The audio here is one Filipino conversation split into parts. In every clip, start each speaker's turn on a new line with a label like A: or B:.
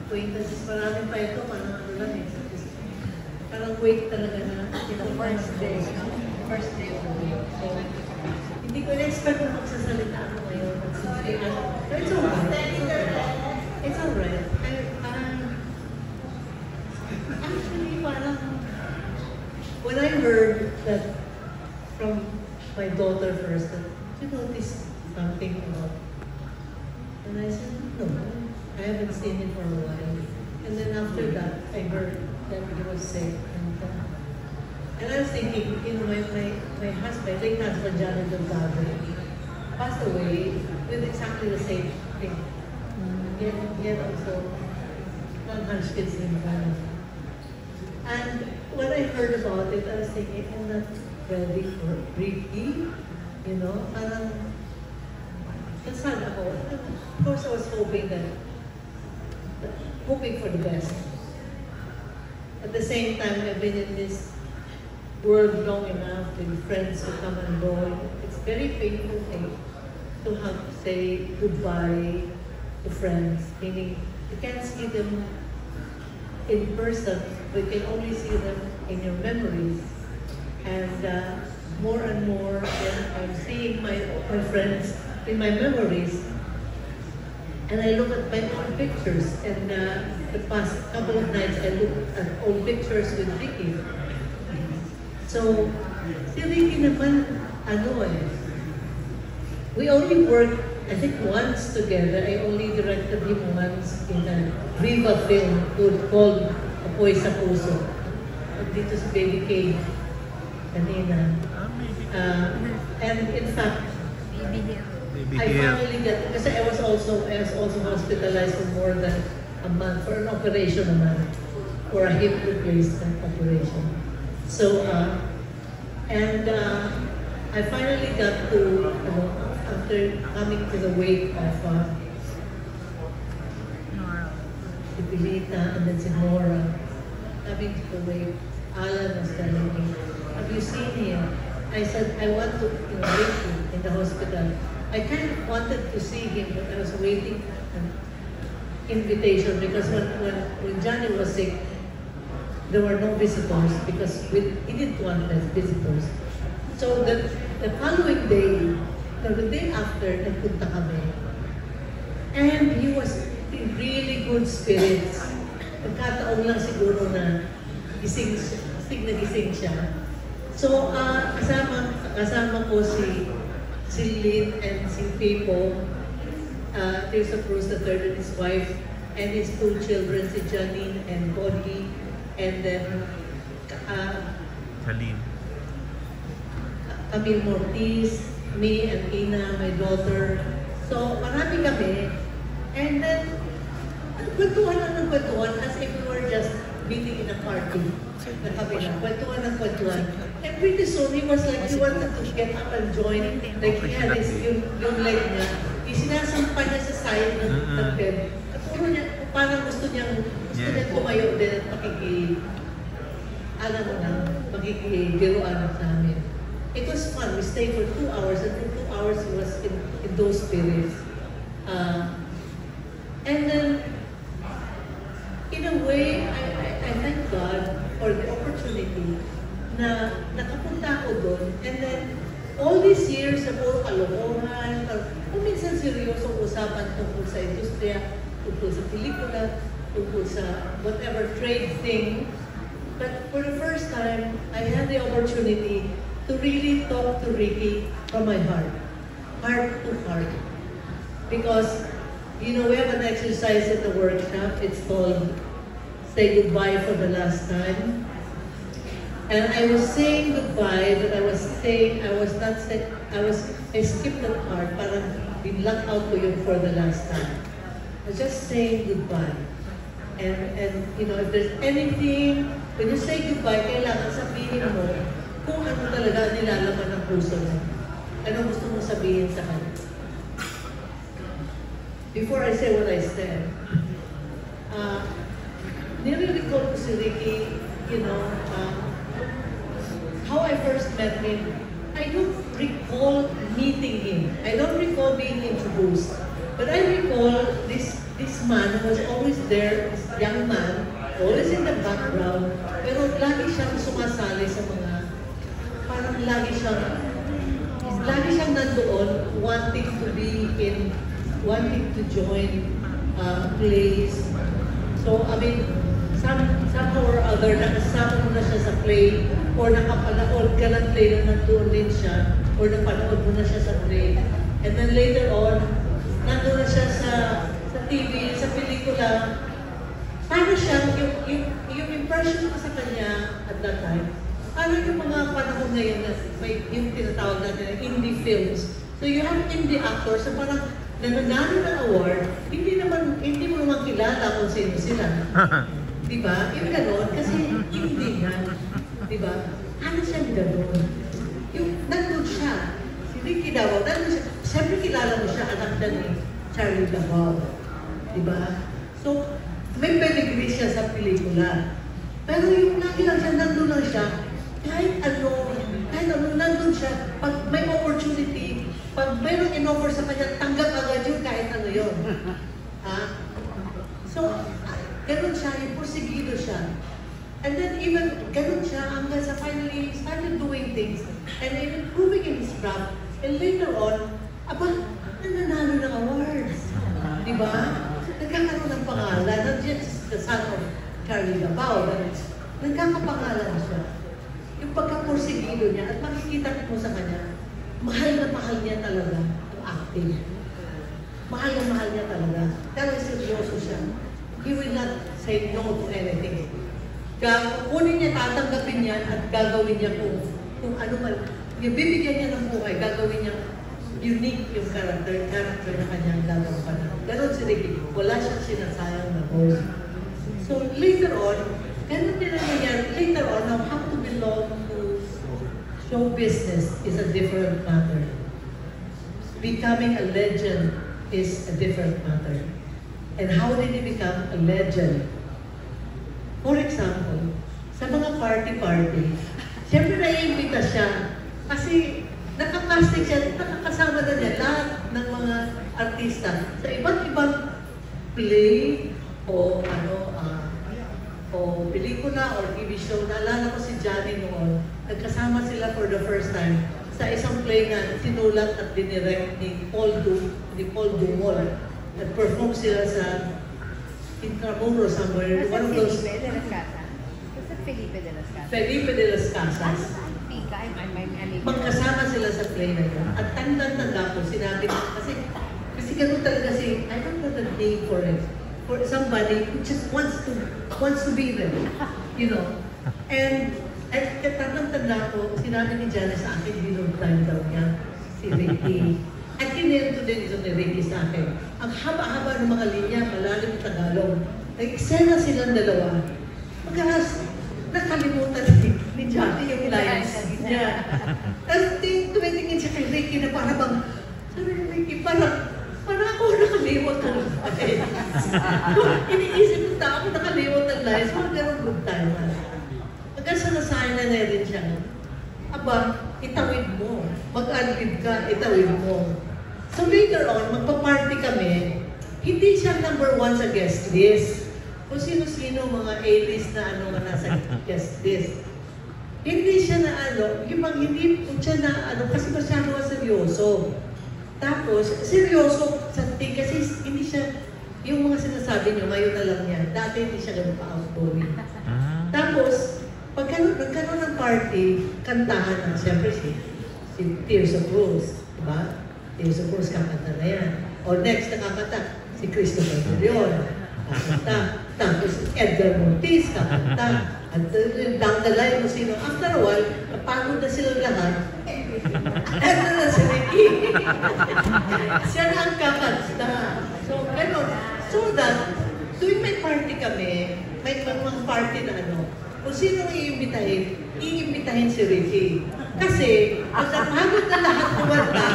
A: acquaintances. Marami pa ito, parang ano lang eh. Parang wait talaga na. First day. First day of the week. So, hindi ko na-expect na magsasalita ako ngayon. But it's alright. It's alright. Actually, parang, when I heard that from my daughter first, that you noticed something about, and I said, no, I haven't seen it for a while. And then after that, I heard that he was sick. And I was thinking, you know, my husband, late husband, Johnny Delgado, passed away with exactly the same thing. He had also non-Hodgkin's lymphoma. And when I heard about it, I was thinking, I'm not ready for Ricky, you know, parang, concerned ako. Of course, I was hoping for the best. At the same time, I've been in this world long enough with friends who come and go. It's very painful thing to have to say goodbye to friends, meaning you can't see them in person, but you can only see them in your memories. And more and more, I'm seeing my friends in my memories. And I look at my old pictures, and the past couple of nights I looked at old pictures with Ricky. So, si Ricky naman, we only worked, I think once together. I only directed him once in a Viva film called Apoy sa Puso. Dito sa Baby K, kanina. And in fact, I finally got, kasi I was also hospitalized for more than a month for an operation naman, for a hip replacement operation. So, I finally got to, after coming to the wake of Ipilita and then si Nora, coming to the wake, Alan was telling me, have you seen him? I said, I want to wait him in the hospital. I kind of wanted to see him, but I was waiting for an invitation because when Johnny was sick, there were no visitors because he didn't want visitors. So the following day, the day after, nagpunta kami. And he was in really good spirits. Nagkataon lang siguro na gising siya. So kasama ko si Lynn and si Pipo, Tirsa Cruz III and his wife, and his two children, si Janine and Bonnie, and then Camille Mortiz, me and Ina, my daughter. So marami kami. And then, nagkwentuhan as if we were just meeting in a party. Kwentuhan. And pretty soon, he was like, he wanted to get up and join. Like, he had yung leg niya. Sinasampa niya sa side ng bed. At puro niya, parang gusto niya tumayo din at makikibiruan sa amin. It was fun. We stayed for 2 hours, and for 2 hours he was in those spirits. And then, in a way, I thank God for the opportunity na nakapunta ako doon. And then, all these years na puro kalokohan, kung minsan seryosong usapan tungkol sa industriya, tungkol sa pelikula, tungkol sa whatever trade thing. But for the first time, I had the opportunity to really talk to Ricky from my heart to heart. Because, you know, we have an exercise at the workshop. It's called Say Goodbye for the Last Time. And I was saying goodbye, but I skipped that part, parang binlock out ko yun for the last time. I was just saying goodbye. And you know, if there's anything, when you say goodbye, kailangan sabihin mo kung ano talaga nilalaman ng puso mo. Ano gusto mo sabihin sa kanya. Before I say what I said, nire-recall ko si Ricky, you know, how I first met him. I don't recall meeting him. I don't recall being introduced. But I recall this this man was always there, this young man, always in the background, pero lagi siyang sumasali sa mga, parang lagi siyang nandoon, wanting to join plays. So, I mean, somehow or other, nakasama mo na siya sa play, or nakapanood ka ng play na nandoon din siya, or napanood mo na siya sa play. And then later on, nandoon na siya sa TV, sa pelikula. Para siya, yung impression ko sa kanya at that time, parang yung mga panahon ngayon na may yung tinatawag natin na indie films. So you have indie actors, so parang nananalo ng award, hindi mo naman kilala kung sino sila. Diba? Yung gano'n, kasi hindi nga. Diba? Ano siyang gano'n? Yung nandun siya, si Ricky Davao, nandun siya. Siyempre kilala mo siya, anak na ni Charlie Davao. Diba? So, may pedigree siya sa pelikula. Pero yung lagi lang siya, nandun lang siya, kahit ano, nandun siya, pag may opportunity, pag mayroong in-offer sa kanya, tanggap agad yun kahit ano yun. So, ganun siya, yung porsigido siya. And then even, ganun siya, hanggang sa finally, started doing things, and even proving in his craft, and later on, nananalo ng awards. Diba? Nagkakaroon ng pangalan, not just the son of Charlie Davao, but nagkakapangalan siya. Yung pagkaporsigido niya, at makikita mo sa kanya, mahal na mahal niya talaga ang acting. Mahal na mahal niya talaga. Pero seryoso siya. He will not say no to anything. Kunin niya, tatanggapin niya, at gagawin niya kung ano man. Yung bibigyan niya ng buhay, gagawin niya unique yung character na kanyang gagawin. Ganon si Ricky. Wala siyang sinasayang na role. So later on, ganun din ang nangyari. Later on, now how to belong to show business is a different matter. Becoming a legend is a different matter. And how did he become a legend? For example, sa mga party-party, siyempre naiimbita siya kasi nakaplastic siya, nakakasama na niya lahat ng mga artista sa iba't ibang play o o pelikula or TV show. Naalala ko si Johnny noon, nagkasama sila for the first time sa isang play na sinulat at dinirect ni Paul Dumol. Nag-perform sila sa Intramuros somewhere. One of those... Felipe de las Casas. Magkasama sila sa play na yun. At tanda-tanda ko, sinabi ko, kasi gano'n talaga I don't know the name for it. For somebody who just wants to be there, you know. And at tanda-tanda ko, sinabi ni Janice sa akin, binong time daw niya, si Ricky. At kinento din ito ni Ricky sa akin. Ang haba-haba ng mga linya, malalim na Tagalog. Nag-eksena silang dalawa. Pagkakas, nakalimutan ni Johnny yung lines niya. Tapos tumitingin siya kay Ricky na para bang, sabi ni Ricky, para ako nakalimot ko. Iniisip ko ako nakalimot ng lines, mga ganun good time. Hanggang sa nasahin na rin siya. Aba, itawid mo. Mag-adlib ka, itawid mo. So later on, magpa-party kami, hindi siya number 1 sa guest list. Kung sino-sino mga A-list na nasa guest list. Hindi siya na hindi siya na kasi masyado seryoso. Tapos, seryoso sa kasi hindi siya, yung mga sinasabi niyo, ngayon na lang yan. Dati hindi siya ganun pa-outgoing. Tapos, nagkaroon ng party, kantahan na, siyempre si Tears of Rose, diba? Tears of Rose, kakanta na yan. O next, nakakanta, si Christopher Murion, kakanta. Tapos Edgar Montiz, kakanta. At down the line mo sino. After a while, napagod na silang lahat. Eto na si Ricky. Siya na ang kakanta. So, gano'n. So that, tuwing may party kami, may mga party na kung sino iimbitahin si Ricky. Kasi, pag napagod na lahat kumanta,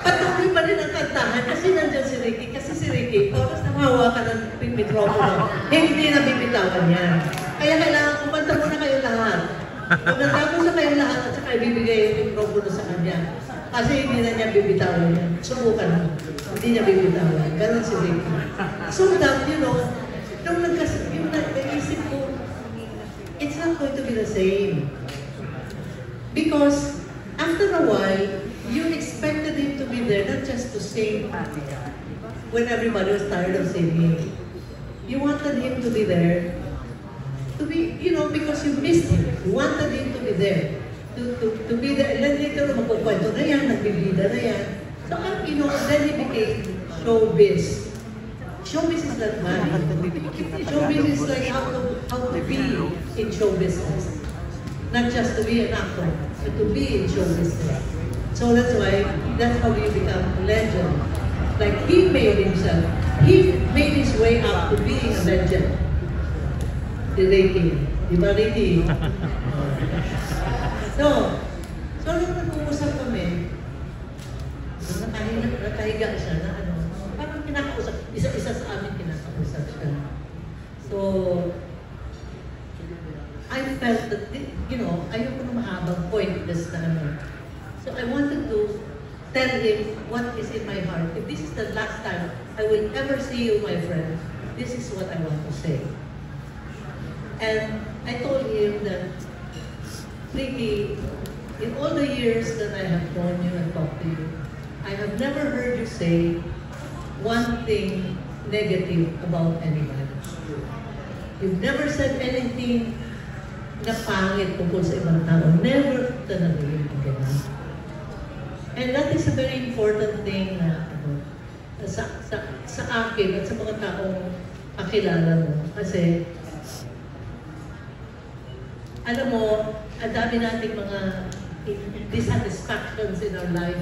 A: patuloy pa rin ang kantahan kasi nandyan si Ricky. Kasi si Ricky, oras na mahawakan ng mikropono, hindi na bibitawan yan. Kaya kailangan kumanta muna kayo lahat. Kung natapos na kayo lahat at saka ibibigay yung mikropono sa kanya. Kasi hindi na niya bibitawan yan. Subukan mo. Hindi niya bibitawan. Ganon si Ricky. So that, you know, nung naisip ko, it's not going to be the same. Because after a while, you expected him to be there, not just to sing when everybody was tired of singing. You wanted him to be there, to be, you know, because you missed him. You wanted him to be there. To be there. And then later, magkukwento na yan, nagbibida na yan. So, you know, then he became showbiz. Showbiz is not money. Showbiz is like how to be in show business. Not just to be an actor, but to be in show business. So that's why, that's how you become a legend. Like he made himself, he made his way up to being a legend. The Ricky. Di ba Ricky? So nung nag-uusap kami, nakahiga siya na ano, parang kinakausap, isa-isa sa amin kinakausap siya. So, I felt that, you know, ayoko na mahabang pointless na ano. So I wanted to tell him what is in my heart. If this is the last time I will ever see you, my friend, this is what I want to say. And I told him that, Ricky, in all the years that I have known you and talked to you, I have never heard you say one thing negative about anybody. You've never said anything na pangit tungkol sa ibang tao. Never talaga yung ganun. And that is a very important thing na sa akin at sa mga taong kakilala mo. Kasi, alam mo, ang dami nating mga dissatisfactions in our life,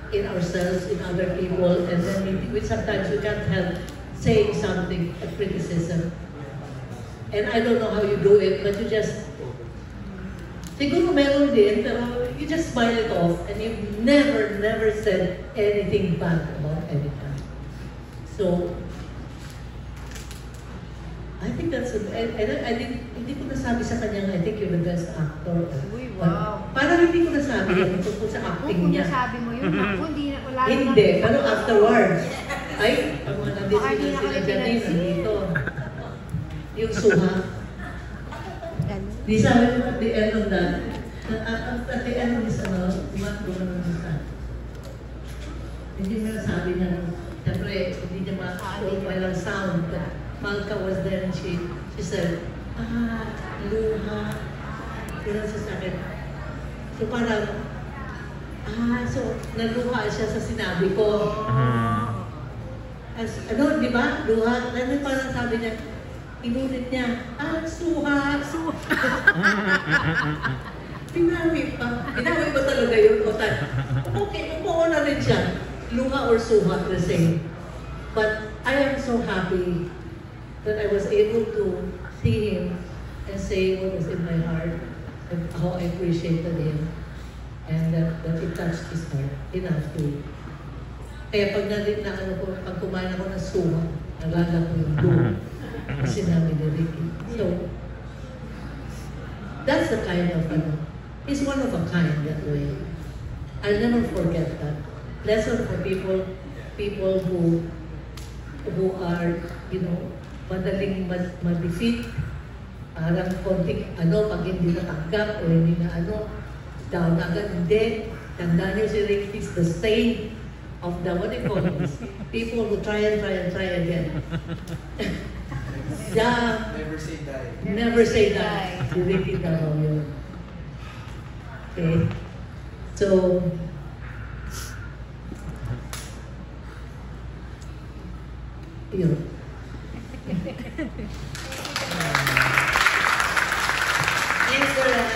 A: in ourselves, in other people, and then sometimes we can't help saying something, a criticism. And I don't know how you do it, but you just, siguro meron din, pero you just smile it off, and you've never said anything bad about anyone. So, I think that's, hindi ko nasabi sa kanya, I think you're the best actor.
B: Uy, wow.
A: Parang hindi ko nasabi yan tungkol sa acting niya.
B: Kung nasabi mo yun, ako, wala naman.
A: Hindi, pero afterwards, ay, ang mga nandito sila Janine, nandito. Yung suha. Di sabi mo at the end of that, at the end of this, tumatlo na ng isa. Hindi mo nasabi niya, siyempre, hindi niya ma-show walang sound. Malka was there and she said, luha. Kaya sa akin. So parang, so naluha siya sa sinabi ko. As, ano, di ba? Luha. Ano parang sabi niya, inulit niya, suha. Pinawi pa. Pinawi ba talaga yun? Okay, umuo na rin siya. Luha or suha, the same. But I am so happy that I was able to see him and say what was in my heart and how I appreciated him and that it touched his heart enough to. Kaya pag pag kumain ako ng suha, nalala ko yung doon. Sinabi ni Ricky. So, that's the kind of, he's one of a kind that way. I'll never forget that. Lesson for people who are, you know, madaling ma-defeat, parang konting pag hindi natanggap o hindi na down agad, hindi. Tandaan niyo si Ricky is the stain of the, what do you call this? People who try again. Yeah.
C: Never say die.
A: Never say die. Si Ricky daw yun. Okay. So, yun. Thanks a lot.